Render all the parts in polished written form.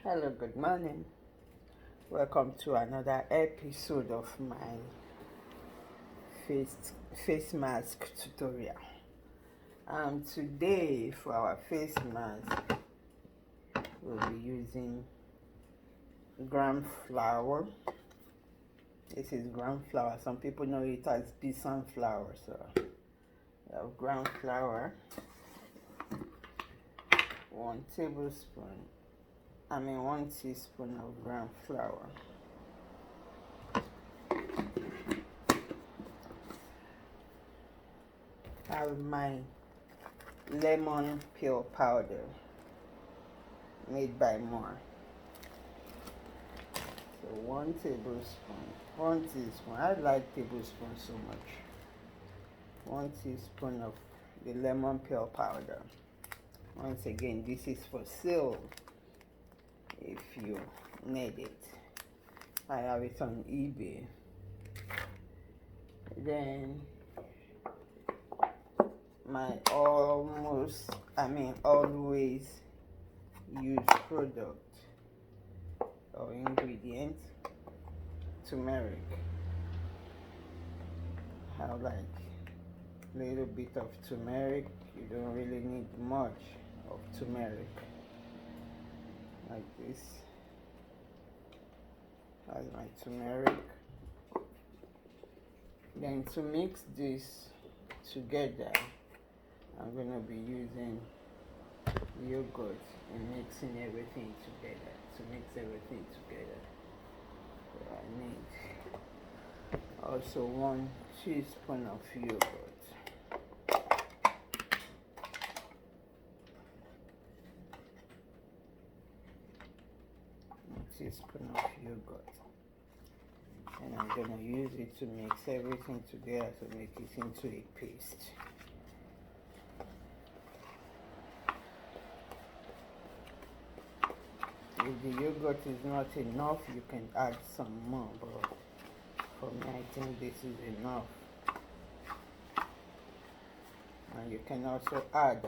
Hello, good morning. Welcome to another episode of my face face mask tutorial. Today for our face mask, we'll be using gram flour. This is gram flour. Some people know it as besan flour. So we have gram flour, 1 teaspoon of gram flour. I have my lemon peel powder made by Moore. So 1 teaspoon. I like tablespoon so much. 1 teaspoon of the lemon peel powder. Once again, this is for sale if you need it. I have it on eBay. Then my always use product or ingredient, turmeric. I have like a little bit of turmeric. You don't really need much of turmeric. Like this. That's my turmeric. Then to mix this together, I'm going to be using yogurt and mixing everything together. To mix everything together, so I need also 1 teaspoon of yogurt. 1 teaspoon of yogurt. And I'm going to use it to mix everything together to make it into a paste. If the yogurt is not enough, you can add some more, but for me I think this is enough. And you can also add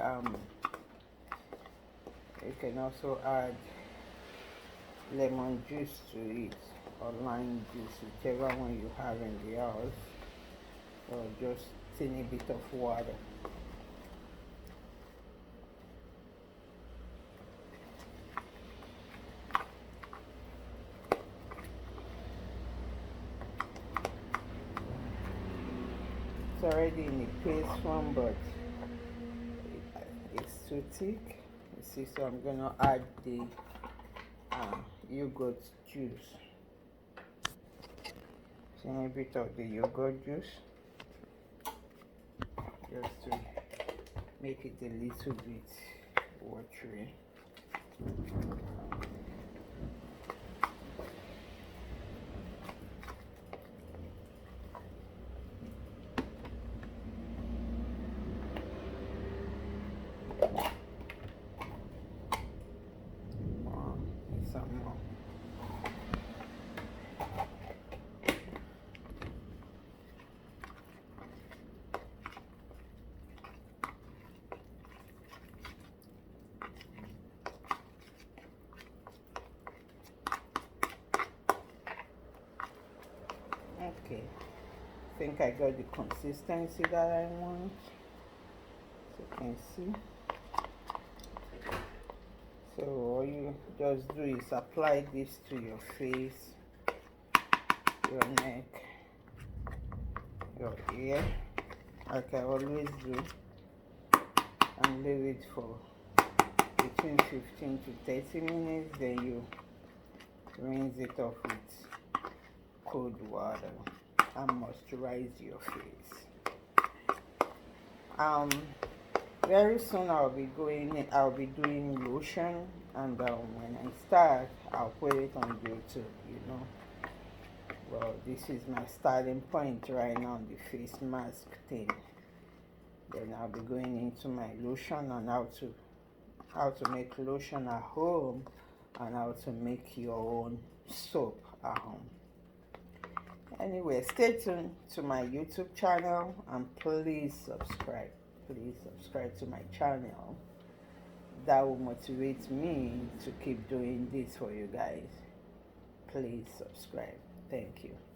lemon juice to it, or lime juice, whichever one you have in the house, or just tiny bit of water. It's already in the paste form, but it's too thick. You see, so I'm gonna add the yogurt juice. Tiny bit of the yogurt juice, just to make it a little bit watery. Some more. Okay, I think I got the consistency that I want. So you can see. So all you just do is apply this to your face, your neck, your ear, like I always do, and leave it for between 15 to 30 minutes. Then you rinse it off with cold water and moisturize your face. Very soon I'll be doing lotion, and when I start, I'll put it on YouTube, you know. Well, this is my starting point right now, the face mask thing. Then I'll be going into my lotion and how to make lotion at home, and how to make your own soap at home. Anyway, stay tuned to my YouTube channel, and please subscribe to my channel. that will motivate me to keep doing this for you guys. Please subscribe. Thank you.